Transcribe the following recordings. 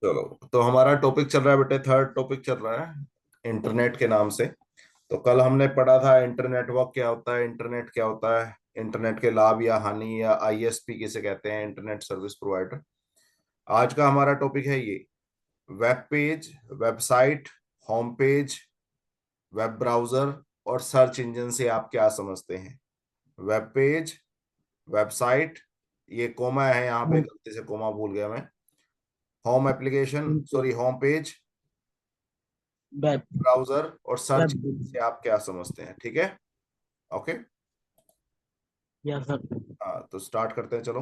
चलो, तो हमारा टॉपिक चल रहा है बेटे, थर्ड टॉपिक चल रहा है इंटरनेट के नाम से। तो कल हमने पढ़ा था इंटरनेट वर्क क्या होता है, इंटरनेट क्या होता है, इंटरनेट के लाभ या हानि, या आईएसपी किसे कहते हैं, इंटरनेट सर्विस प्रोवाइडर। आज का हमारा टॉपिक है ये web page, website, home page, web browser और सर्च इंजन से आप क्या समझते हैं। वेब पेज, वेबसाइट, ये कोमा है यहाँ पे, गलती से कोमा भूल गया मैं। Home application, sorry, home page, web browser और सर्च वेब से आप क्या समझते हैं। ठीक है, ओके। Yes sir. हाँ, तो स्टार्ट करते हैं, चलो।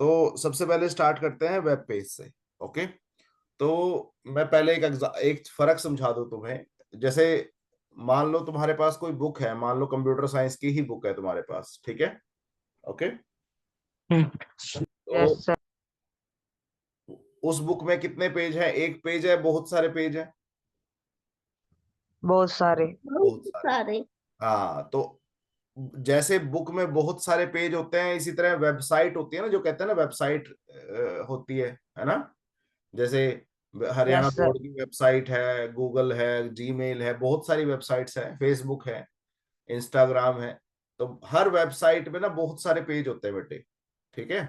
तो सबसे पहले स्टार्ट करते हैं वेब पेज से। ओके, तो मैं पहले एक फर्क समझा दूं तुम्हें। जैसे मान लो तुम्हारे पास कोई बुक है, मान लो कंप्यूटर साइंस की ही बुक है तुम्हारे पास, ठीक है। ओके, तो यस सर। उस बुक में कितने पेज हैं? एक पेज है, बहुत सारे पेज हैं? बहुत सारे। बहुत सारे। हाँ, तो जैसे बुक में बहुत सारे पेज होते हैं, इसी तरह वेबसाइट होती है ना, जो कहते हैं ना वेबसाइट होती है ना। जैसे हरियाणा यस सर। बोर्ड की वेबसाइट है, गूगल है, जीमेल है, बहुत सारी वेबसाइट्स है, फेसबुक है, इंस्टाग्राम है। तो हर वेबसाइट में ना बहुत सारे पेज होते हैं बेटे, ठीक है।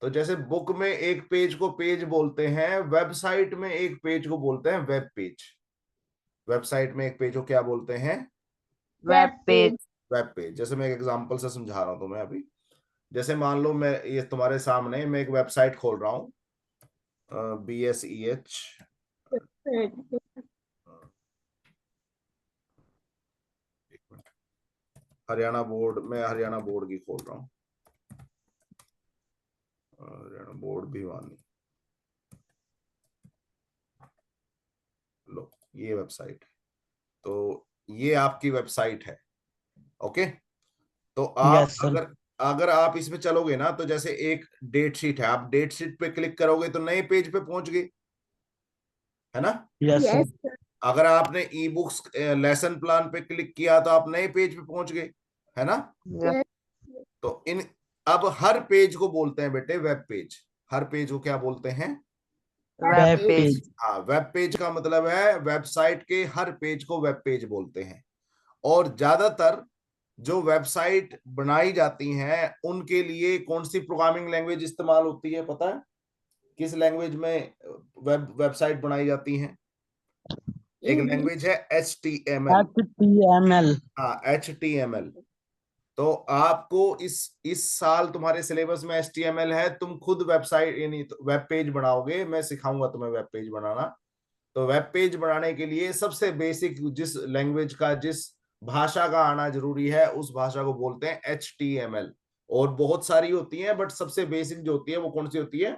तो जैसे बुक में एक पेज को पेज बोलते हैं, वेबसाइट में एक पेज को बोलते हैं वेब पेज। वेबसाइट में एक पेज को क्या बोलते हैं? Web page. Web page. जैसे मैं एक एग्जांपल से समझा रहा हूं तुम्हें अभी। जैसे मान लो मैं ये तुम्हारे सामने मैं एक वेबसाइट खोल रहा हूँ, BSEH, हरियाणा बोर्ड, मैं हरियाणा बोर्ड की खोल रहा हूँ, हरियाणा बोर्ड भिवानी। लो, ये वेबसाइट है। तो ये आपकी वेबसाइट है, ओके। तो आप यस सर। अगर अगर आप इसमें चलोगे ना, तो जैसे एक डेट शीट है, आप डेट शीट पे क्लिक करोगे तो नए पेज पे पहुंच गए, है ना। Yes sir. अगर आपने ई बुक्स लेसन प्लान पे क्लिक किया तो आप नए पेज पे पहुंच गए, है ना। यस। तो इन अब हर पेज को बोलते हैं बेटे वेब पेज। हर पेज को क्या बोलते हैं? Web page. हाँ, वेब पेज का मतलब है वेबसाइट के हर पेज को वेब पेज बोलते हैं। और ज्यादातर जो वेबसाइट बनाई जाती हैं उनके लिए कौन सी प्रोग्रामिंग लैंग्वेज इस्तेमाल होती है, पता है? किस लैंग्वेज में वेबसाइट बनाई जाती हैं? एक लैंग्वेज है HTML। HTML। हाँ, HTML। तो आपको इस साल तुम्हारे सिलेबस में HTML है, तुम खुद वेबसाइट यानी तो वेब पेज बनाओगे, मैं सिखाऊंगा तुम्हें वेब पेज बनाना। तो वेब पेज बनाने के लिए सबसे बेसिक जिस लैंग्वेज का, जिस भाषा का आना जरूरी है, उस भाषा को बोलते हैं HTML। और बहुत सारी होती हैं, बट सबसे बेसिक जो होती है वो कौन सी होती है?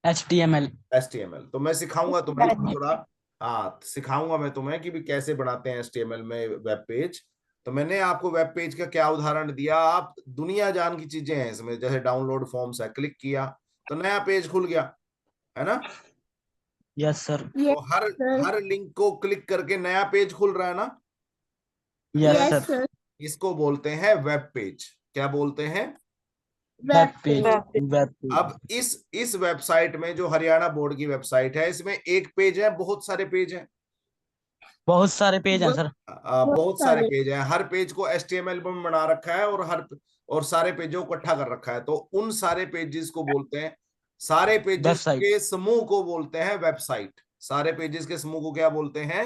HTML। HTML। तो मैं सिखाऊंगा तुम्हें थोड़ा थोड़ा। हाँ, सिखाऊंगा मैं तुम्हें कि भी कैसे बनाते हैं HTML में वेब पेज। तो मैंने आपको वेब पेज का क्या उदाहरण दिया, आप दुनिया जान की चीजें हैं इसमें। जैसे डाउनलोड फॉर्म्स है, क्लिक किया तो नया पेज खुल गया, है ना। Yes sir. तो हर हर लिंक को क्लिक करके नया पेज खुल रहा है ना। Yes sir. इसको बोलते हैं वेब पेज। क्या बोलते हैं? Web page. वेब अब पेज। इस वेबसाइट में, जो हरियाणा बोर्ड की वेबसाइट है, इसमें एक पेज है, बहुत सारे पेज हैं। बहुत सारे पेज हैं सर। बहुत सारे पेज हैं। हर पेज को HTML में बना रखा है, और सारे पेजों को इकट्ठा कर रखा है। तो उन सारे पेजेस को बोलते हैं, सारे पेजेस वेबसाइट। के समूह को बोलते हैं वेबसाइट। सारे पेजेस के समूह को क्या बोलते हैं?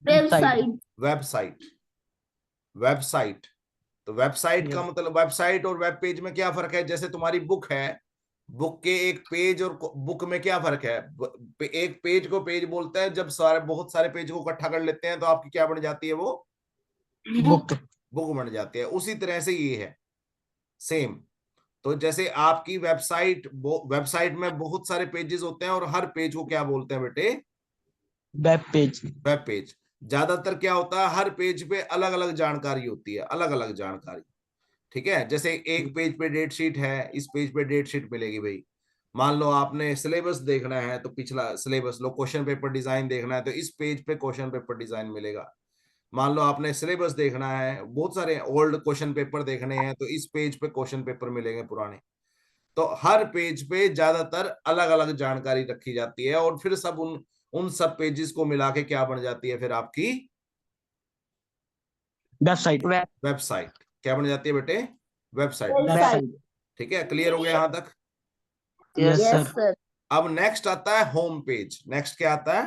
वेबसाइट। वेबसाइट। वेबसाइट। तो वेबसाइट का यस। मतलब, वेबसाइट और वेब पेज में क्या फर्क है? जैसे तुम्हारी बुक है, बुक के एक पेज और बुक में क्या फर्क है? एक पेज को पेज बोलते हैं जब बहुत सारे पेज को इकट्ठा कर लेते हैं, तो आपकी क्या बन जाती है वो? बुक। बुक बन जाती है। उसी तरह से ये है, सेम। तो जैसे आपकी वेबसाइट, वेबसाइट में बहुत सारे पेजेस होते हैं, और हर पेज को क्या बोलते हैं बेटे? Web page. Web page. ज्यादातर क्या होता है, हर पेज पे अलग अलग जानकारी होती है, अलग अलग जानकारी। ठीक है, जैसे एक पेज पे डेट शीट है, इस पेज पे डेट शीट मिलेगी भाई। मान लो आपने सिलेबस देखना है, तो पिछला सिलेबस लो। क्वेश्चन पेपर डिजाइन देखना है, तो इस पेज पे क्वेश्चन पेपर डिजाइन मिलेगा। मान लो आपने सिलेबस देखना है, बहुत सारे ओल्ड क्वेश्चन पेपर देखने हैं, तो इस पेज पे क्वेश्चन पेपर मिलेंगे पुराने। तो हर पेज पे ज्यादातर अलग अलग जानकारी रखी जाती है और फिर सब उन सब पेजेस को मिला के क्या बन जाती है फिर आपकी वेबसाइट। वेबसाइट। क्या बन जाती है बेटे? वेबसाइट। वेबसाइट। ठीक है, क्लियर हो गया यहां तक? Yes yes sir. सर। अब नेक्स्ट आता है होम पेज। नेक्स्ट क्या आता है?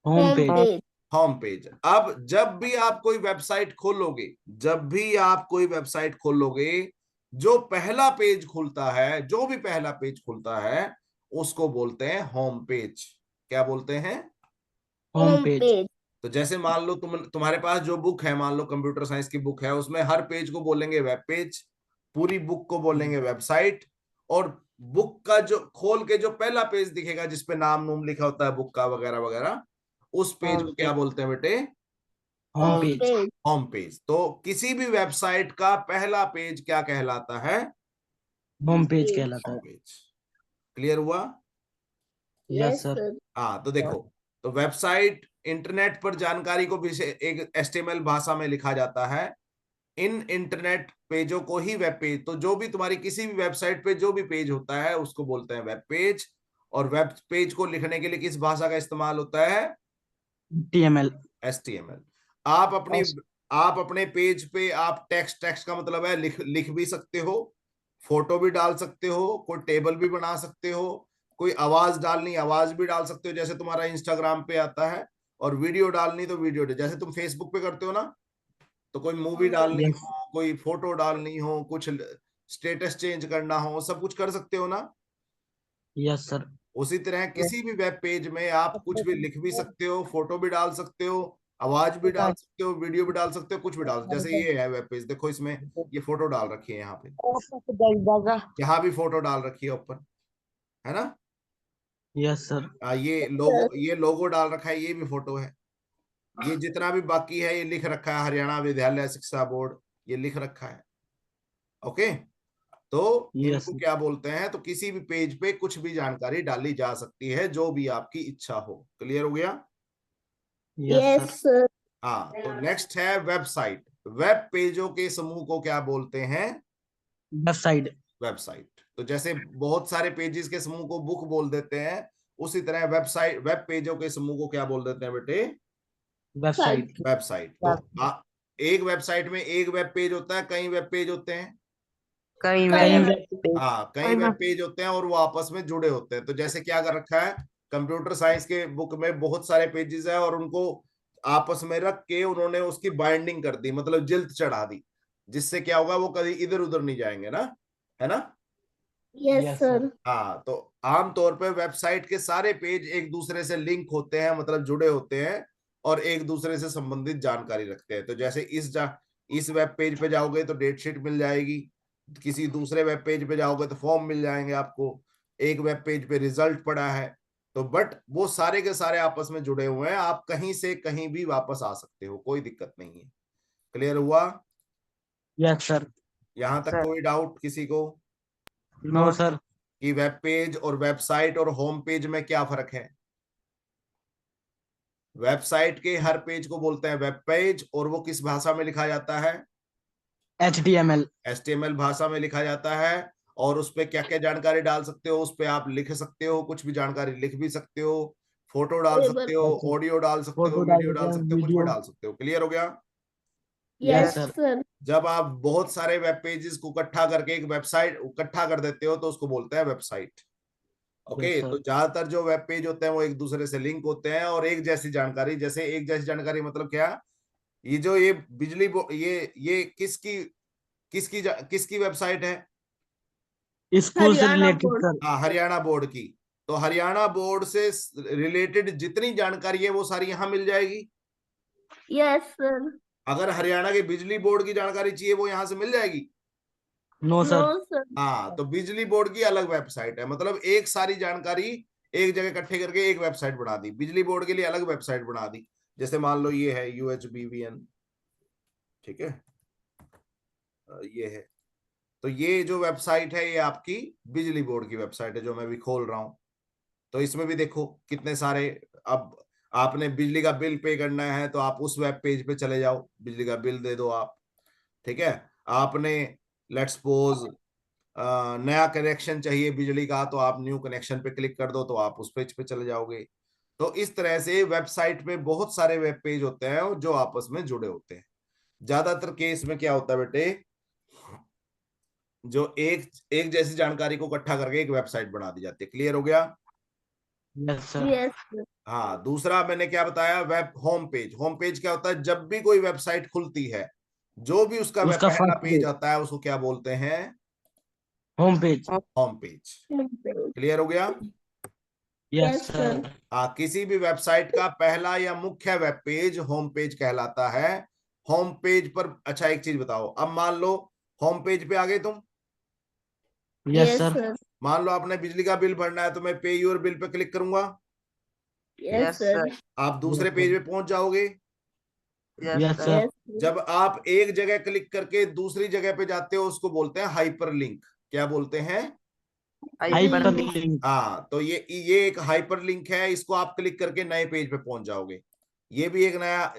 Home page. Page. Home page. अब जब भी आप कोई वेबसाइट खोलोगे, जब भी आप कोई वेबसाइट खोलोगे, जो पहला पेज खुलता है, जो भी पहला पेज खुलता है उसको बोलते हैं होम पेज। क्या बोलते हैं? Home page. तो जैसे मान लो तुम्हारे पास जो बुक है, मान लो कंप्यूटर साइंस की बुक है, उसमें हर पेज को बोलेंगे वेब पेज, पूरी बुक को बोलेंगे वेबसाइट। और बुक का जो खोल के जो पहला पेज दिखेगा जिसपे नाम नूम लिखा होता है बुक का वगैरह वगैरह, उस पेज को क्या बोलते हैं बेटे? Home page. Home page. तो किसी भी वेबसाइट का पहला पेज क्या कहलाता है? होम पेज कहलाता होम है। पेज। क्लियर हुआ? Yes sir. हाँ, तो देखो, तो वेबसाइट इंटरनेट पर जानकारी को भी एक एचटीएमएल भाषा में लिखा जाता है। इन इंटरनेट पेजों को ही वेब पेज, तो जो भी तुम्हारी किसी भी वेबसाइट पे जो भी पेज होता है उसको बोलते हैं वेब पेज। और वेब पेज को लिखने के लिए किस भाषा का इस्तेमाल होता है? HTML। एचटीएमएल। आप अपने पेज पे आप टेक्स्ट, टेक्स्ट का मतलब है लिख लिख भी सकते हो, फोटो भी डाल सकते हो, कोई टेबल भी बना सकते हो, कोई आवाज डालनी आवाज भी डाल सकते हो जैसे तुम्हारा इंस्टाग्राम पे आता है, और वीडियो डालनी तो वीडियो जैसे तुम फेसबुक पे करते हो ना, तो कोई मूवी डालनी यस। हो, कोई फोटो डालनी हो, कुछ स्टेटस चेंज करना हो, सब कुछ कर सकते हो ना। Yes sir. उसी तरह किसी भी वेब पेज में आप कुछ भी लिख भी सकते हो, फोटो भी डाल सकते हो, आवाज भी डाल सकते हो, वीडियो भी डाल सकते हो, कुछ भी डाल सकते हो। जैसे ये है वेब पेज, देखो इसमें ये फोटो डाल रखी है, यहाँ पे यहाँ भी फोटो डाल रखी है ऊपर, है ना? Yes sir. ये लोगो डाल रखा है, ये भी फोटो है। ये जितना भी बाकी है ये लिख रखा है, हरियाणा विद्यालय शिक्षा बोर्ड, ये लिख रखा है। ओके, तो यस। इनको क्या बोलते हैं? तो किसी भी पेज पे कुछ भी जानकारी डाली जा सकती है जो भी आपकी इच्छा हो। क्लियर हो गया? Yes sir. हाँ, तो नेक्स्ट है वेबसाइट। वेब पेजों के समूह को क्या बोलते हैं? वेबसाइट। वेबसाइट। तो जैसे बहुत सारे पेजेस के समूह को बुक बोल देते हैं, उसी तरह वेबसाइट, वेब पेजों के समूह को क्या बोल देते हैं बेटे? वेबसाइट। वेबसाइट। तो एक वेबसाइट में एक वेब पेज होता है, कई वेब पेज होते हैं? कई हाँ, कई वेब पेज होते हैं और वो आपस में जुड़े होते हैं। तो जैसे क्या कर रखा है, कंप्यूटर साइंस के बुक में बहुत सारे पेजेस है और उनको आपस में रख के उन्होंने उसकी बाइंडिंग कर दी, मतलब जिल्द चढ़ा दी, जिससे क्या होगा वो कभी इधर उधर नहीं जाएंगे ना, है ना? Yes sir. हाँ, तो आमतौर पे वेबसाइट के सारे पेज एक दूसरे से लिंक होते हैं, मतलब जुड़े होते हैं और एक दूसरे से संबंधित जानकारी रखते हैं। तो जैसे इस वेब पेज पे जाओगे तो डेट शीट मिल जाएगी, किसी दूसरे वेब पेज पे जाओगे तो फॉर्म मिल जाएंगे आपको, एक वेब पेज पे रिजल्ट पड़ा है। तो बट वो सारे के सारे आपस में जुड़े हुए हैं, आप कहीं से कहीं भी वापस आ सकते हो, कोई दिक्कत नहीं है। क्लियर हुआ? Yes sir. यहां तक कोई डाउट किसी को नो सर। कि वेब पेज और वेबसाइट और होम पेज में क्या फर्क है? वेबसाइट के हर पेज को बोलते हैं वेब पेज, और वो किस भाषा में लिखा जाता है? HTML। एचटीएमएल भाषा में लिखा जाता है। और उस पे क्या क्या जानकारी डाल सकते हो? उस पे आप लिख सकते हो, कुछ भी जानकारी लिख भी सकते हो, फोटो डाल सकते हो, ऑडियो डाल सकते हो, फोटो डाल वीडियो सकते डाल हैं, सकते हो, कुछ भी वीडियो। डाल सकते हो। क्लियर हो गया? Yes sir. जब आप बहुत सारे वेब पेजेस को इकट्ठा करके एक वेबसाइट इकट्ठा कर देते हो तो उसको बोलते हैं वेबसाइट। ओके, यस तो सर। ज्यादातर जो वेब पेज होते हैं वो एक दूसरे से लिंक होते हैं और एक जैसी जानकारी, जैसे एक जैसी जानकारी मतलब क्या? ये जो ये बिजली ये किसकी वेबसाइट है? स्कूल से रिलेटेड सर। हाँ, हरियाणा बोर्ड की। तो हरियाणा बोर्ड से रिलेटेड जितनी जानकारी है वो सारी यहाँ मिल जाएगी। Yes sir. अगर हरियाणा के बिजली बोर्ड की जानकारी चाहिए वो यहाँ से मिल जाएगी? No sir. हाँ, तो बिजली बोर्ड की अलग वेबसाइट है, मतलब एक सारी जानकारी एक जगह इकट्ठे करके एक वेबसाइट बना दी, बिजली बोर्ड के लिए अलग वेबसाइट बना दी। जैसे मान लो ये है UHBVN, ठीक है, ये है। तो ये जो वेबसाइट है ये आपकी बिजली बोर्ड की वेबसाइट है जो मैं भी खोल रहा हूं। तो इसमें भी देखो कितने सारे, अब आपने बिजली का बिल पे करना है तो आप उस वेब पेज पे चले जाओ, बिजली का बिल दे दो आप। ठीक है, आपने लेट्स सपोज नया कनेक्शन चाहिए बिजली का, तो आप न्यू कनेक्शन पे क्लिक कर दो तो आप उस पेज पे चले जाओगे। तो इस तरह से वेबसाइट पे बहुत सारे वेब पेज होते हैं जो आपस में जुड़े होते हैं। ज्यादातर केस में क्या होता है बेटे, जो एक एक जैसी जानकारी को इकट्ठा करके एक वेबसाइट बना दी जाती है। क्लियर हो गया? Yes sir. Yes, sir. हाँ, दूसरा मैंने क्या बताया, web home page. Home page क्या होता है, जब भी कोई वेबसाइट खुलती है, जो भी उसका उसका पहला फर्स्ट पेज आता है उसको क्या बोलते हैं? Home page. Home page. Okay. Clear हो गया? Yes Yes, sir. sir. हाँ, किसी भी वेबसाइट का पहला या मुख्य वेब पेज होम पेज कहलाता है। होम पेज पर, अच्छा एक चीज बताओ, अब मान लो होम पेज पे आ गए तुम, यस Yes, सर। sir. मान लो आपने बिजली का बिल भरना है तो मैं पे योर बिल पे क्लिक करूंगा, Yes, sir. आप दूसरे पेज पे पहुंच जाओगे। Yes sir. Yes, sir. जब आप एक जगह क्लिक करके दूसरी जगह पे जाते हो उसको बोलते हैं हाइपर लिंक। क्या बोलते हैं? Hyper link. हाँ, तो ये एक हाइपर लिंक है, इसको आप क्लिक करके नए पेज पे पहुंच जाओगे। ये भी एक नया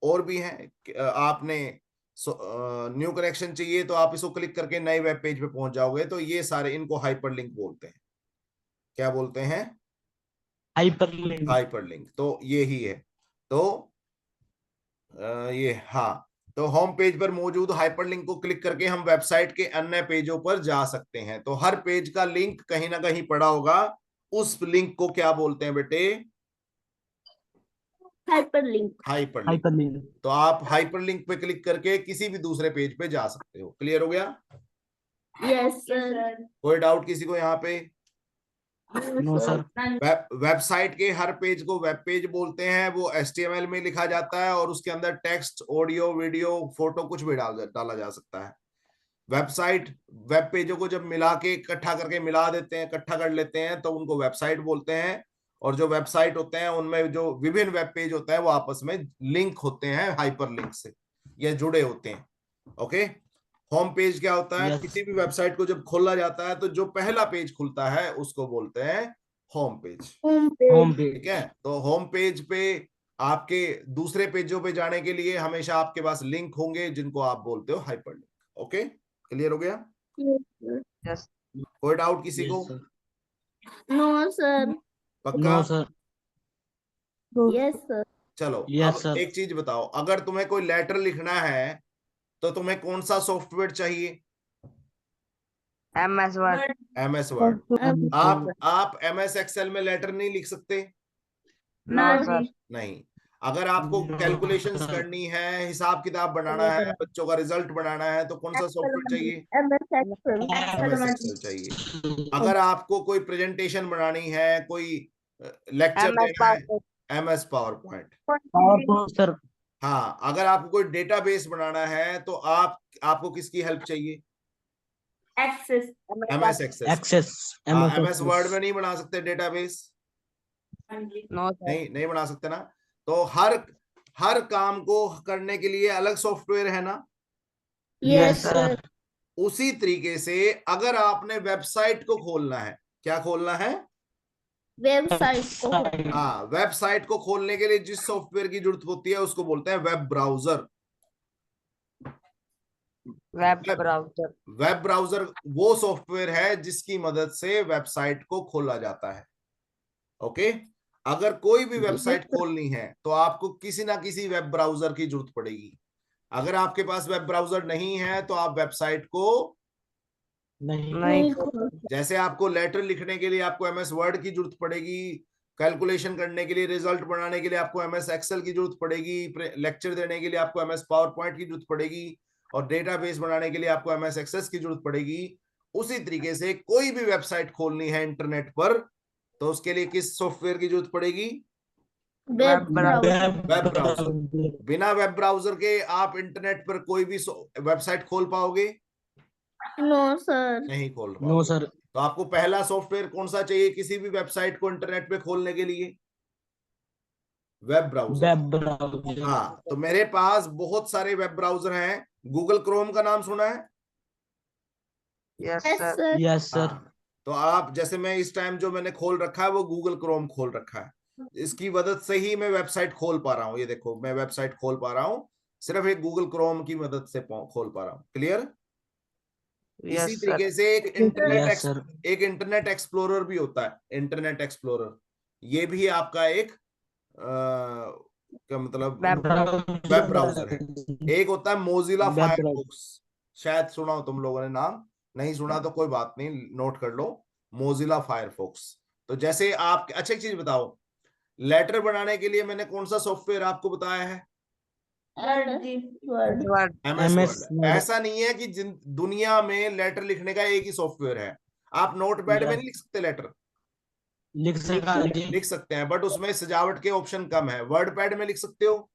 और भी है आपने न्यू कनेक्शन चाहिए तो आप इसको क्लिक करके नए वेब पेज पे पहुंच जाओगे। तो ये सारे, इनको हाइपर लिंक बोलते हैं। क्या बोलते हैं? Hyper link. Hyper link. तो ये ही है। तो ये, हाँ, तो होम पेज पर मौजूद हाइपरलिंक को क्लिक करके हम वेबसाइट के अन्य पेजों पर जा सकते हैं। तो हर पेज का लिंक कहीं ना कहीं पड़ा होगा, उस लिंक को क्या बोलते हैं बेटे? Hyperlink. हाइपरलिंक। Hyper link. तो आप हाइपरलिंक पे क्लिक करके किसी भी दूसरे पेज पे जा सकते हो। क्लियर हो गया? Yes, sir. कोई डाउट किसी को यहाँ पे? No sir. वेबसाइट के हर पेज को वेब पेज बोलते हैं। वो HTML में लिखा जाता है और उसके अंदर टेक्स्ट, ऑडियो, वीडियो, फोटो कुछ भी डाला जा सकता है। वेबसाइट वेब पेजों को जब मिला के इकट्ठा करके मिला देते हैं, इकट्ठा कर लेते हैं, तो उनको वेबसाइट बोलते हैं। और जो वेबसाइट होते हैं उनमें जो विभिन्न वेब पेज होते हैं वो आपस में लिंक होते हैं हाइपर लिंक से, ये जुड़े होते हैं। ओके। होम पेज क्या होता है? Yes. किसी भी वेबसाइट को जब खोला जाता है तो जो पहला पेज खुलता है उसको बोलते हैं home page. Home page. Home page. ठीक है। तो होम पेज पे आपके दूसरे पेजों पे जाने के लिए हमेशा आपके पास लिंक होंगे जिनको आप बोलते हो हाइपर लिंक। ओके, क्लियर हो गया? Yes, sir. कोई डाउट किसी को? Yes sir. No, sir. पक्का? No sir. Yes, sir. चलो, यस अब सर। एक चीज बताओ, अगर तुम्हें कोई लेटर लिखना है तो तुम्हें कौन सा सॉफ्टवेयर चाहिए? MS Word. MS word. Um, आप MS एक्सेल में लेटर नहीं लिख सकते? No, sir. नहीं। अगर आपको कैलकुलेशंस करनी है, हिसाब किताब बनाना है, बच्चों का रिजल्ट बनाना है, तो कौन सा सॉफ्टवेयर चाहिए? MS Excel. MS एक्सेल चाहिए। अगर आपको कोई प्रेजेंटेशन बनानी है, कोई लेक्चर MS देना है, PowerPoint. MS power point. PowerPoint sir. हाँ, अगर आपको कोई डेटाबेस बनाना है तो आपको किसकी हेल्प चाहिए? Access. MS access. एक्सेस। हाँ, MS वर्ड में नहीं बना सकते डेटाबेस? No, sir. नहीं बना सकते ना। तो हर काम को करने के लिए अलग सॉफ्टवेयर है ना। Yes, sir. उसी तरीके से अगर आपने वेबसाइट को खोलना है, क्या खोलना है? Website को हाँ, वेबसाइट को खोलने के लिए जिस सॉफ्टवेयर की जरूरत होती है उसको बोलते हैं web browser. Web browser. Web browser वो सॉफ्टवेयर है जिसकी मदद से वेबसाइट को खोला जाता है। ओके। अगर कोई भी वेबसाइट खोलनी है तो आपको किसी ना किसी वेब ब्राउजर की जरूरत पड़ेगी। अगर आपके पास वेब ब्राउजर नहीं है तो आप वेबसाइट को नहीं। नहीं जैसे आपको लेटर लिखने के लिए आपको MS वर्ड की जरूरत पड़ेगी, कैलकुलेशन करने के लिए, रिजल्ट बनाने के लिए आपको MS एक्सेल की जरूरत पड़ेगी, लेक्चर देने के लिए आपको MS पावर पॉइंट की जरूरत पड़ेगी, और डेटाबेस बनाने के लिए आपको MS एक्सेस की जरूरत पड़ेगी। उसी तरीके से कोई भी वेबसाइट खोलनी है इंटरनेट पर तो उसके लिए किस सॉफ्टवेयर की जरूरत पड़ेगी? Web browser. Web browser. बिना वेब ब्राउजर के आप इंटरनेट पर कोई भी वेबसाइट खोल पाओगे? No, sir. नहीं खोल नो पाओगे। सर। तो आपको पहला सॉफ्टवेयर कौन सा चाहिए किसी भी वेबसाइट को इंटरनेट पे खोलने के लिए? Web browser. Web browser. हाँ, तो मेरे पास बहुत सारे वेब ब्राउजर हैं। गूगल क्रोम का नाम सुना है? Yes, Yes, sir. sir. Yes sir. हाँ, तो आप जैसे मैं इस टाइम जो मैंने खोल रखा है वो गूगल क्रोम खोल रखा है। इसकी मदद से ही मैं वेबसाइट खोल पा रहा हूँ। ये देखो, मैं वेबसाइट खोल पा रहा हूँ सिर्फ एक गूगल क्रोम की मदद से खोल पा रहा हूँ। क्लियर? इसी Yes, sir. तरीके से Yes, sir. एक इंटरनेट एक्सप्लोरर भी होता है, इंटरनेट एक्सप्लोरर। ये भी आपका एक क्या मतलब वेब ब्राउजर है। एक होता है मोजिला वेब ब्राउजर। फायरफॉक्स, शायद सुना हो तुम लोगों ने नाम, नहीं सुना तो कोई बात नहीं, नोट कर लो, मोजिला फायरफॉक्स। तो जैसे आप, अच्छा एक चीज बताओ, लेटर बनाने के लिए मैंने कौन सा सॉफ्टवेयर आपको बताया है? Word. Word. MS MS word. ऐसा नहीं है कि दुनिया में लेटर लिखने का एक ही सॉफ्टवेयर है। आप नोटपैड में Yes. नहीं लिख सकते लेटर, लिख लिख सकते हैं, बट उसमें सजावट के ऑप्शन कम है। वर्ड पैड में लिख सकते हो।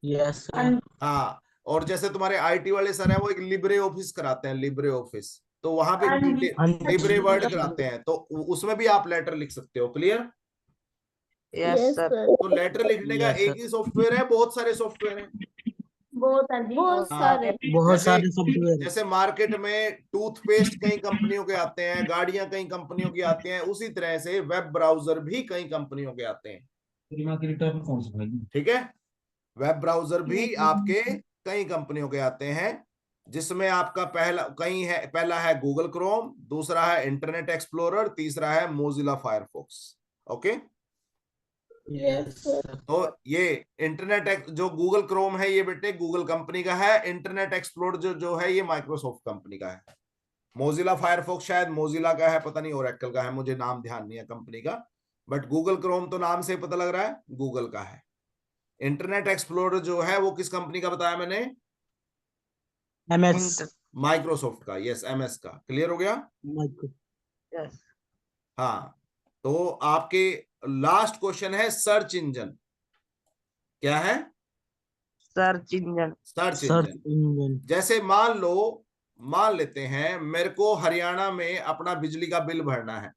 यस हाँ, और जैसे तुम्हारे IT वाले सर हैं, वो एक लिब्रे ऑफिस कराते हैं, लिब्रे ऑफिस, तो वहां पे लिब्रे वर्ड कराते हैं, तो उसमें भी आप लेटर लिख सकते हो। Clear? Yes, Yes, sir. sir. तो लेटर लिखने का Yes, एक sir. ही सॉफ्टवेयर है, बहुत सारे सॉफ्टवेयर हैं। बहुत हाँ, सारे। बहुत जैसे सारे सॉफ्टवेयर। जैसे मार्केट में टूथपेस्ट कई कंपनियों के आते हैं, गाड़ियां कई कंपनियों की आती हैं, उसी तरह से वेब ब्राउजर भी कई कंपनियों के आते हैं। ठीक है, वेब ब्राउजर भी आपके कई कंपनियों के आते हैं, जिसमें आपका पहला है गूगल क्रोम, दूसरा है इंटरनेट एक्सप्लोरर, तीसरा है Mozilla Firefox. Okay, yes sir. तो ये जो गूगल क्रोम है ये बेटे गूगल कंपनी का है। इंटरनेट एक्सप्लोरर जो है ये माइक्रोसॉफ्ट कंपनी का है। मोजिला फायरफॉक्स शायद मोजिला का है, पता नहीं ओरेकल का है, मुझे नाम ध्यान नहीं है कंपनी का, बट गूगल क्रोम तो नाम से पता लग रहा है गूगल का है। इंटरनेट एक्सप्लोरर जो है वो किस कंपनी का बताया मैंने? MS। माइक्रोसॉफ्ट का। यस, MS का। क्लियर हो गया? Yes. हाँ, तो आपके लास्ट क्वेश्चन है सर्च इंजन। क्या है? Search engine. Search search engine. Engine. जैसे मान लेते हैं मेरे को हरियाणा में अपना बिजली का बिल भरना है,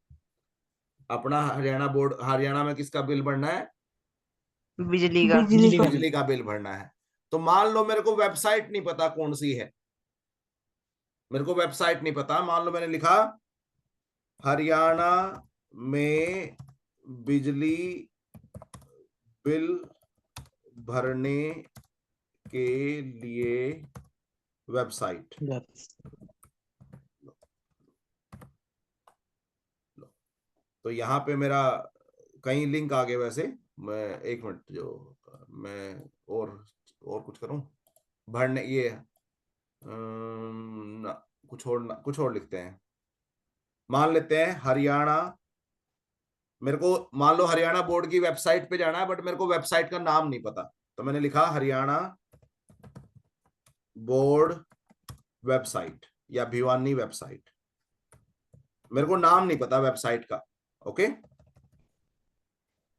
अपना हरियाणा में किसका बिल भरना है? बिजली का। बिजली का बिल भरना है। तो मान लो मेरे को वेबसाइट नहीं पता कौन सी है, मेरे को वेबसाइट नहीं पता, मान लो मैंने लिखा हरियाणा में बिजली बिल भरने के लिए वेबसाइट। तो यहाँ पे मेरा कई लिंक आ गए। वैसे मैं एक मिनट, जो मैं और कुछ करूं, भरने ये ना, कुछ और लिखते हैं। मान लेते हैं हरियाणा, मेरे को मान लो हरियाणा बोर्ड की वेबसाइट पे जाना है, बट मेरे को वेबसाइट का नाम नहीं पता, तो मैंने लिखा हरियाणा बोर्ड वेबसाइट या भिवानी वेबसाइट। मेरे को नाम नहीं पता वेबसाइट का। ओके,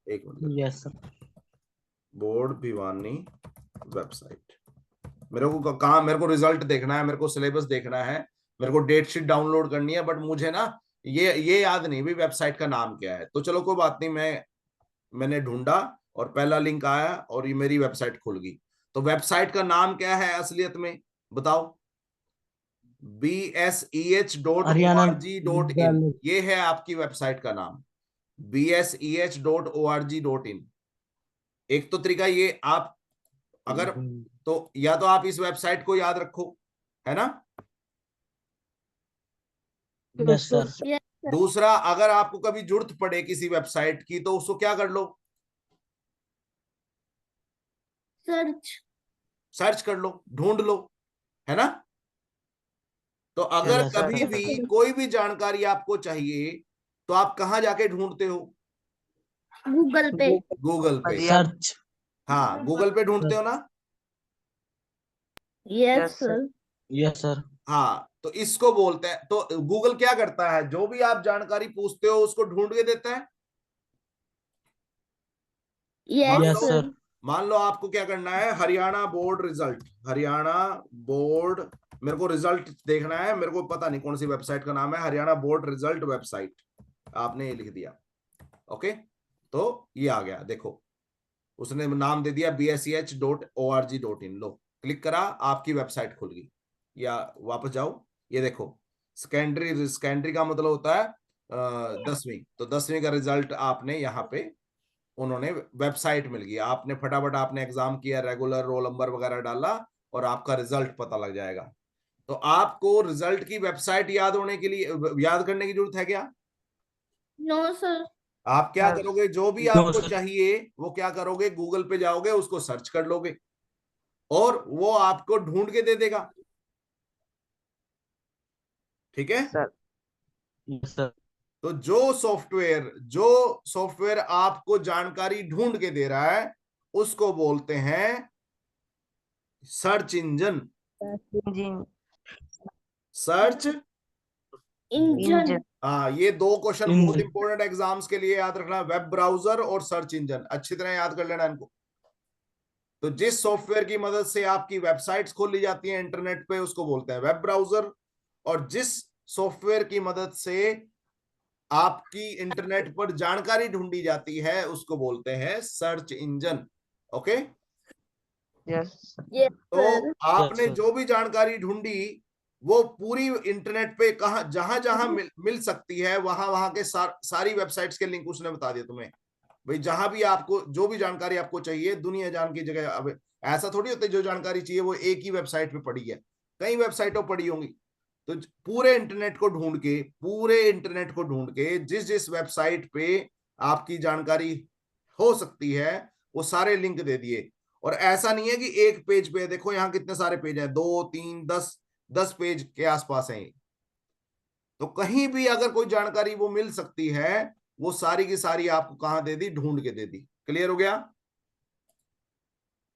एक minute. Yes sir. Board Bhiwani website. मेरे को रिजल्ट देखना है, मेरे को सिलेबस देखना है, मेरे को डेट शीट डाउनलोड करनी है, बट मुझे ना ये याद नहीं भी वेबसाइट का नाम क्या है। तो चलो कोई बात नहीं, मैंने ढूंढा और पहला लिंक आया और ये मेरी वेबसाइट खुल गई। तो वेबसाइट का नाम क्या है असलियत में, बताओ? BSEH.org.in, ये है आपकी वेबसाइट का नाम, BSEH.org.in। एक तो तरीका ये, आप अगर तो या तो आप इस वेबसाइट को याद रखो, है ना? Yes sir. दूसरा, अगर आपको कभी जरूरत पड़े किसी वेबसाइट की, तो उसको क्या कर लो? सर्च कर लो, ढूंढ लो, है ना? तो अगर Yes, कभी sir. भी कोई भी जानकारी आपको चाहिए, तो आप कहाँ जाके ढूंढते हो? गूगल पे। गूगल पे। सर्च। हाँ, गूगल पे ढूंढते हो ना? Yes sir. Yes sir. हाँ, तो इसको बोलते हैं। तो गूगल क्या करता है, जो भी आप जानकारी पूछते हो उसको ढूंढ के देता है। Yes sir. मान लो आपको क्या करना है, Haryana board result, Haryana board, मेरे को रिजल्ट देखना है, मेरे को पता नहीं कौन सी वेबसाइट का नाम है, हरियाणा बोर्ड रिजल्ट वेबसाइट, आपने ये लिख दिया। ओके, तो ये आ गया, देखो उसने नाम दे दिया BSEH.org.in। लो, क्लिक करा, आपकी वेबसाइट खुल गई। या वापस जाओ, ये देखो, सेकेंडरी का मतलब होता है 10वीं, तो 10वीं का रिजल्ट आपने यहाँ पे, उन्होंने वेबसाइट मिल गई, आपने फटाफट आपने एग्जाम किया, रेगुलर रोल नंबर वगैरह डाला और आपका रिजल्ट पता लग जाएगा। तो आपको रिजल्ट की वेबसाइट याद होने के लिए याद करने की जरूरत है क्या? No sir. आप क्या हाँ। करोगे, जो भी No, आपको sir. चाहिए वो क्या करोगे, गूगल पे जाओगे, उसको सर्च कर लोगे और वो आपको ढूंढ के दे देगा। ठीक है। Sir Yes, sir. तो जो सॉफ्टवेयर आपको जानकारी ढूंढ के दे रहा है उसको बोलते हैं search engine. Engine search. Engine. Engine हाँ, ये दो क्वेश्चन बहुत इंजन। इंपॉर्टेंट एग्जाम्स के लिए याद रखना, वेब ब्राउजर और सर्च इंजन, अच्छी तरह याद कर लेना इनको। तो जिस सॉफ्टवेयर की मदद से आपकी वेबसाइट्स खोली जाती हैं इंटरनेट पे उसको बोलते हैं वेब ब्राउजर, और जिस सॉफ्टवेयर की मदद से आपकी इंटरनेट पर जानकारी ढूंढी जाती है उसको बोलते हैं search engine. Okay. Yes yes तो सर। आपने sir. जो भी जानकारी ढूंढी वो पूरी इंटरनेट पे कहा जहां जहां मिल सकती है वहां वहां के सारी वेबसाइट्स के लिंक उसने बता दिया तुम्हें। भाई जहां भी आपको जो भी जानकारी आपको चाहिए दुनिया जान की जगह, अब ऐसा थोड़ी होता है जो जानकारी चाहिए वो एक ही वेबसाइट पे पड़ी है, कई वेबसाइटों पड़ी होंगी। तो पूरे इंटरनेट को ढूंढ के जिस जिस वेबसाइट पे आपकी जानकारी हो सकती है वो सारे लिंक दे दिए। और ऐसा नहीं है कि एक पेज पे, देखो यहाँ कितने सारे पेज हैं, 2 3 10 पेज के आसपास हैं। तो कहीं भी अगर कोई जानकारी वो मिल सकती है वो सारी की सारी आपको कहां दे दी, ढूंढ के दे दी। क्लियर हो गया?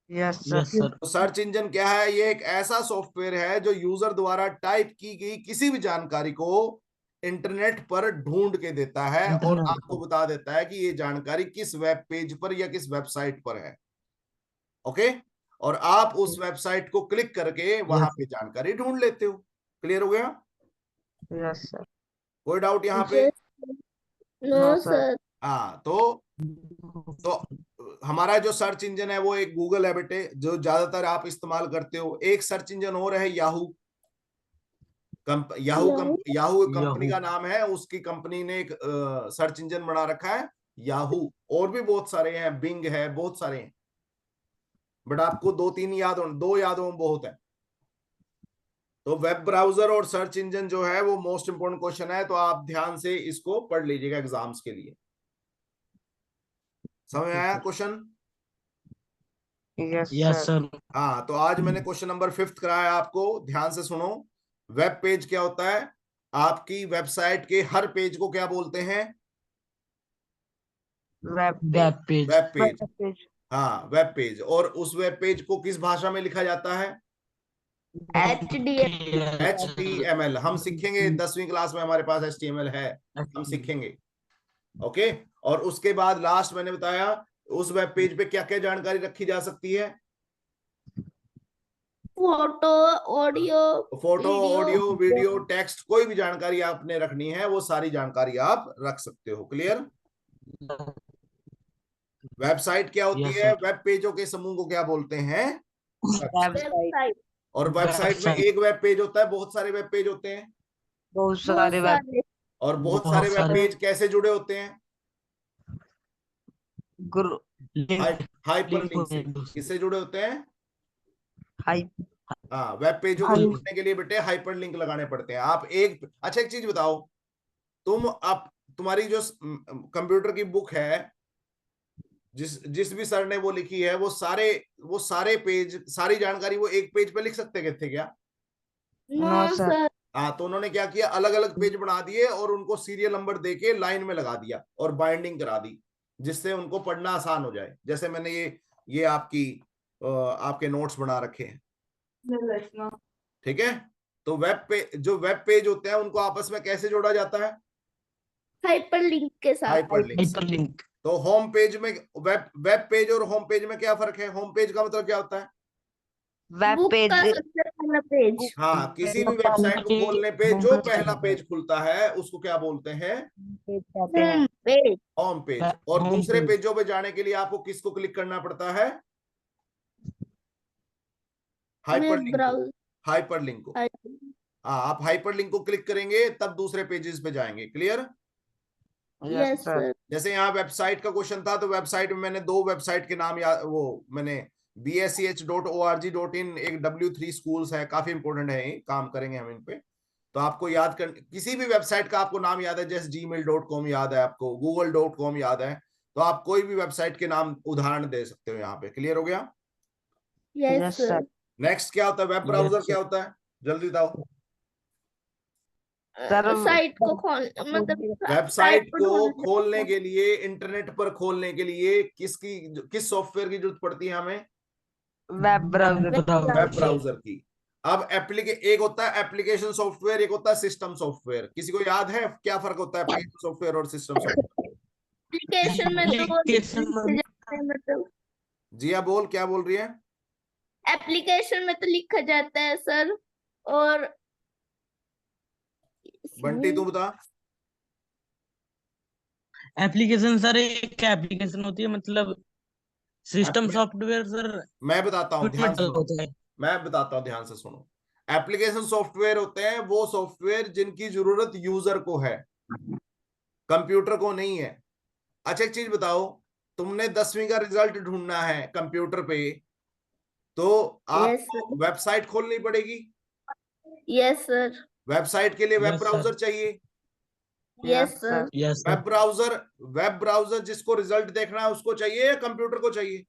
Yes Yes, sir sir. तो सर्च इंजन क्या है? ये एक ऐसा सॉफ्टवेयर है जो यूजर द्वारा टाइप की गई किसी भी जानकारी को इंटरनेट पर ढूंढ के देता है और Internet. आपको बता देता है कि ये जानकारी किस वेब पेज पर या किस वेबसाइट पर है। ओके। और आप उस वेबसाइट को क्लिक करके वहां Yes. पे जानकारी ढूंढ लेते हो। क्लियर हो गया? यस सर कोई डाउट यहाँ पे? Yes. No no sir sir. हाँ, तो हमारा जो सर्च इंजन है वो एक गूगल है बेटे, जो ज्यादातर आप इस्तेमाल करते हो। एक सर्च इंजन और है याहू। Yahoo company Yahoo. का नाम है, उसकी कंपनी ने एक सर्च इंजन बना रखा है याहू। और भी बहुत सारे हैं, बिंग है, बहुत सारे हैं, बट आपको दो याद हो बहुत है। तो वेब ब्राउजर और सर्च इंजन जो है वो मोस्ट इंपोर्टेंट क्वेश्चन है, तो आप ध्यान से इसको पढ़ लीजिएगा एग्जाम्स के लिए। समझ में आया question? Yes Yes, sir sir. हाँ, तो आज मैंने क्वेश्चन नंबर 5 कराया आपको, ध्यान से सुनो। वेब पेज क्या होता है? आपकी वेबसाइट के हर पेज को क्या बोलते हैं? Web Web page. Web page. Page हाँ, वेब पेज। और उस वेब पेज को किस भाषा में लिखा जाता है? HTML। HTML। हम सीखेंगे 10वीं क्लास में, हमारे पास HTML है, हम सीखेंगे। ओके। और उसके बाद लास्ट मैंने बताया उस वेब पेज पे क्या क्या जानकारी रखी जा सकती है? Photo, audio, photo, audio, video, video. Text, कोई भी जानकारी आपने रखनी है वो सारी जानकारी आप रख सकते हो। क्लियर? वेबसाइट क्या होती Yes, है? sir. वेब पेजों के समूह को क्या बोलते हैं? वेबसाइट। वेबसाइट और वेबसाइट में Website. एक वेब पेज होता है, बहुत सारे वेब पेज होते हैं। बहुत बहुत सारे वेब सारे। और बहुत सारे बहुत वेब सारे पेज कैसे जुड़े होते हैं? गुरु link. हाइपर Link लिंक होते से। हैं एक दूसरे. किससे जुड़े होते हैं? हाई हाँ, वेब पेजों को हाई जोड़ने के लिए बेटे हाइपर लिंक लगाने पड़ते हैं। आप अच्छा एक चीज बताओ, तुम्हारी जो कंप्यूटर की बुक है, जिस जिस भी सर ने वो लिखी है, वो सारे पेज, सारी जानकारी वो एक पेज पे लिख सकते थे क्या? No no sir sir. हाँ, तो उन्होंने क्या किया, अलग अलग पेज बना दिए और उनको सीरियल नंबर देके लाइन में लगा दिया और बाइंडिंग करा दी, जिससे उनको पढ़ना आसान हो जाए। जैसे मैंने ये आपके नोट्स बना रखे हैं। ठीक है। तो जो वेब पेज होते हैं उनको आपस में कैसे जोड़ा जाता है? हाइपर लिंक के साथ। हाइपर लिंक से। Hyperlink. तो होम पेज में, वेब पेज और होम पेज में क्या फर्क है? होम पेज का मतलब क्या होता है? वेब बुक पेज का सबसे पहला पेज। हाँ, किसी भी वेबसाइट को खोलने पे जो पहला पेज खुलता है उसको क्या बोलते हैं? कहते हैं होम पेज। Home page. और Home दूसरे page. पेजों पे जाने के लिए आपको किसको क्लिक करना पड़ता है? हाइपर वेब लिंक को। ब्राउजर। हाइपर लिंक को। हाँ, आप हाइपर लिंक को क्लिक करेंगे तब दूसरे पेजेस पे जाएंगे। Clear? Yes yes sir sir. जैसे यहाँ वेबसाइट का क्वेश्चन था, तो वेबसाइट में मैंने 2 वेबसाइट के नाम मैंने bsch.org.in एक W3 स्कूल्स है, काफी इंपॉर्टेंट है, ये काम करेंगे हम इन पे। तो आपको याद कर, किसी भी वेबसाइट का आपको नाम याद है, जैसे gmail.com याद है आपको, google.com याद है, तो आप कोई भी वेबसाइट के नाम उदाहरण दे सकते हो यहाँ पे। क्लियर हो गया? Yes Yes, sir. sir. Next क्या होता है? वेब ब्राउजर क्या होता है? जल्दी बताओ। सर साइट को खोल मतलब वेबसाइट साइट को को ढूंढने खोलने के लिए, इंटरनेट पर खोलने के लिए किस सॉफ्टवेयर की जरूरत पड़ती है हमें? वेब ब्राउजर वेब ब्राउजर की। अब एक होता है एप्लीकेशन सॉफ्टवेयर, एक होता है सिस्टम सॉफ्टवेयर। किसी को याद है क्या फर्क होता है एप्लीकेशन सॉफ्टवेयर और सिस्टम सॉफ्टवेयर? एप्लीकेशन में तो एप्लीकेशन लिखे जाते हैं, मतलब जिया बोल, क्या बोल रही है? एप्लीकेशन में तो लिखा जाता है सर, और बंटी तू बता। एप्लीकेशन सर एक एप्लीकेशन होती है, मतलब सिस्टम एप्ली- सॉफ्टवेयर सर मैं बताता हूँ, ध्यान से सुनो। होता है। मैं बताता हूँ, ध्यान से सुनो। एप्लीकेशन सॉफ्टवेयर होते हैं वो सॉफ्टवेयर जिनकी जरूरत यूजर को है, कंप्यूटर को नहीं है। अच्छा एक चीज बताओ, तुमने 10वीं का रिजल्ट ढूंढना है कंप्यूटर पे, तो यस आपको वेबसाइट खोलनी पड़ेगी। Yes sir. वेबसाइट के लिए वेब Yes, sir. ब्राउजर चाहिए। Yes sir. Yes web sir. Browser, web browser जिसको रिजल्ट देखना है उसको चाहिए या कंप्यूटर को चाहिए?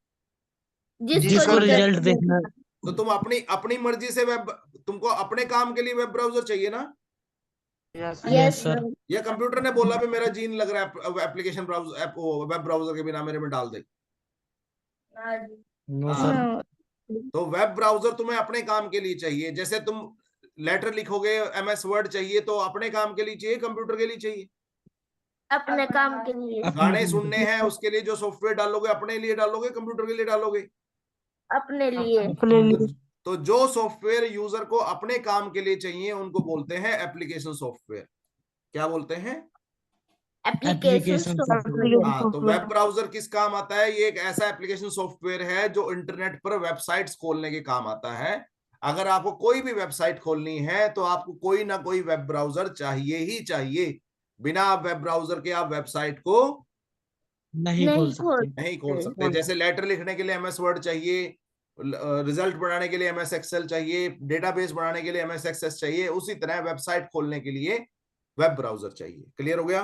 जिसको रिजल्ट देखना है। तो तुम अपनी अपनी मर्जी से तुमको अपने काम के लिए वेब ब्राउजर चाहिए ना? Yes yes sir. सर। या कंप्यूटर ने बोला भी मेरा जीन लग रहा है एप्लीकेशन ब्राउजर, वेब ब्राउजर के बिना मेरे में डाल दे? नो हाँ। सर। तो वेब ब्राउजर तुम्हें अपने काम के लिए चाहिए। जैसे तुम लेटर लिखोगे, MS वर्ड चाहिए, तो अपने काम के लिए चाहिए, कंप्यूटर के लिए चाहिए? अपने काम के लिए। गाने सुनने हैं उसके लिए जो सॉफ्टवेयर डालोगे, अपने लिए डालोगे, कंप्यूटर के लिए डालोगे? अपने लिए। तो जो सॉफ्टवेयर यूजर को अपने काम के लिए चाहिए उनको बोलते हैं एप्लीकेशन सॉफ्टवेयर। क्या बोलते हैं? Application application software. हाँ, तो वेब ब्राउजर किस काम आता है? ये एक ऐसा एप्लीकेशन सॉफ्टवेयर है जो इंटरनेट पर वेबसाइट्स खोलने के काम आता है। अगर आपको कोई भी वेबसाइट खोलनी है तो आपको कोई ना कोई वेब ब्राउजर चाहिए ही चाहिए। बिना वेब ब्राउजर के आप वेबसाइट को नहीं खोल नहीं खोल सकते। नहीं खोल सकते। जैसे लेटर लिखने के लिए MS वर्ड चाहिए, रिजल्ट बनाने के लिए MS एक्सेल चाहिए, डेटाबेस बनाने के लिए MS एक्सेस चाहिए, उसी तरह वेबसाइट खोलने के लिए वेब ब्राउजर चाहिए। क्लियर हो गया?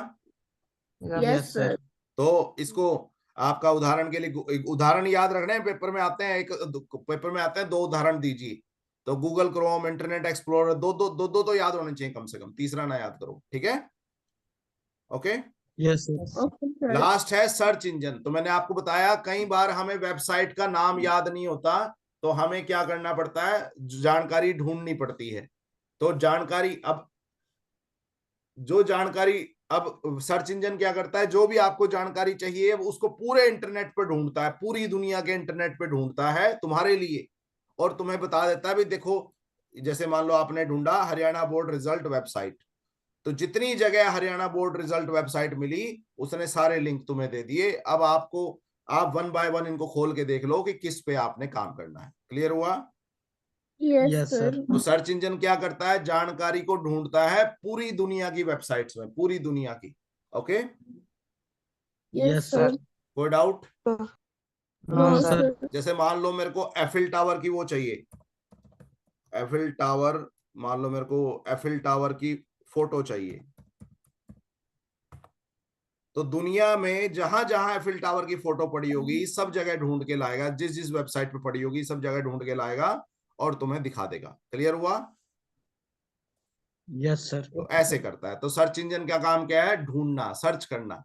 Yes sir. तो इसको आपका उदाहरण के लिए एक उदाहरण याद रखना है, पेपर में आते हैं, पेपर में आते हैं 2 उदाहरण दीजिए। तो गूगल क्रोम, इंटरनेट एक्सप्लोरर, दो तो याद होने चाहिए कम से कम, तीसरा ना याद करो। ठीक है? Okay. Yes sir. Okay sir. Last है सर्च इंजन। तो मैंने आपको बताया कई बार हमें वेबसाइट का नाम याद नहीं होता, तो हमें क्या करना पड़ता है? जानकारी ढूंढनी पड़ती है। तो जानकारी अब सर्च इंजन क्या करता है? जो भी आपको जानकारी चाहिए उसको पूरे इंटरनेट पर ढूंढता है, पूरी दुनिया के इंटरनेट पे ढूंढता है तुम्हारे लिए, और तुम्हें बता देता है भी देखो, जैसे मान लो आपने ढूंढा हरियाणा बोर्ड रिजल्ट वेबसाइट, तो जितनी जगह हरियाणा बोर्ड रिजल्ट वेबसाइट मिली उसने सारे लिंक तुम्हें दे दिए। अब आप 1 बाय 1 इनको खोल के देख लो कि किस पे आपने काम करना है। क्लियर हुआ? Yes yes sir. सर। तो सर्च इंजन क्या करता है? जानकारी को ढूंढता है पूरी दुनिया की वेबसाइट्स में, पूरी दुनिया की। Okay, yes yes sir. Sir. कोई doubt? No no sir. Sir. जैसे मान लो मेरे को एफिल टावर की वो चाहिए, एफिल टावर, मान लो मेरे को एफिल टावर की फोटो चाहिए, तो दुनिया में जहां जहां एफिल टावर की फोटो पड़ी होगी सब जगह ढूंढ के लाएगा, जिस जिस वेबसाइट पे पड़ी होगी सब जगह ढूंढ के लाएगा और तुम्हें दिखा देगा। क्लियर हुआ? Yes sir. तो ऐसे करता है। तो सर्च इंजन का काम क्या है? ढूंढना, सर्च करना।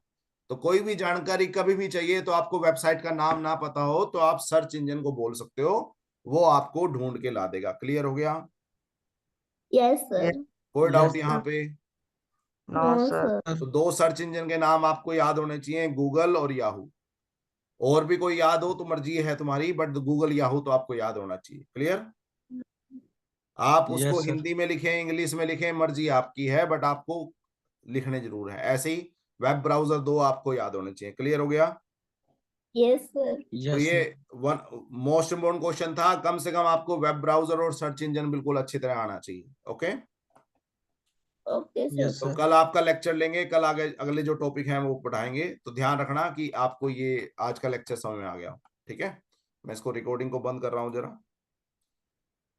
तो कोई भी जानकारी कभी भी चाहिए तो आपको वेबसाइट का नाम ना पता हो तो आप सर्च इंजन को बोल सकते हो, वो आपको ढूंढ के ला देगा। क्लियर हो गया? Yes sir. कोई डाउट यस यहाँ पे? No no sir. सर। तो 2 सर्च इंजन के नाम आपको याद होने चाहिए, गूगल और याहू। और भी कोई याद हो तो मर्जी है तुम्हारी, बट गूगल याहू तो आपको याद होना चाहिए। क्लियर? आप उसको यस सर। हिंदी में लिखें, इंग्लिश में लिखें, मर्जी आपकी है, बट आपको लिखने जरूर है। ऐसे ही वेब ब्राउजर 2 आपको याद होने चाहिए। क्लियर हो गया? Yes sir. तो यस ये वन मोस्ट इम्पोर्टेंट क्वेश्चन था। कम से कम आपको वेब ब्राउजर और सर्च इंजन बिल्कुल अच्छी तरह आना चाहिए। Okay, okay sir. यस तो सर। कल आपका लेक्चर लेंगे, कल आगे अगले जो टॉपिक हैं वो पढ़ाएंगे, तो ध्यान रखना कि आपको ये आज का लेक्चर समझ में आ गया हो। ठीक है? मैं इसको रिकॉर्डिंग को बंद कर रहा हूँ जरा।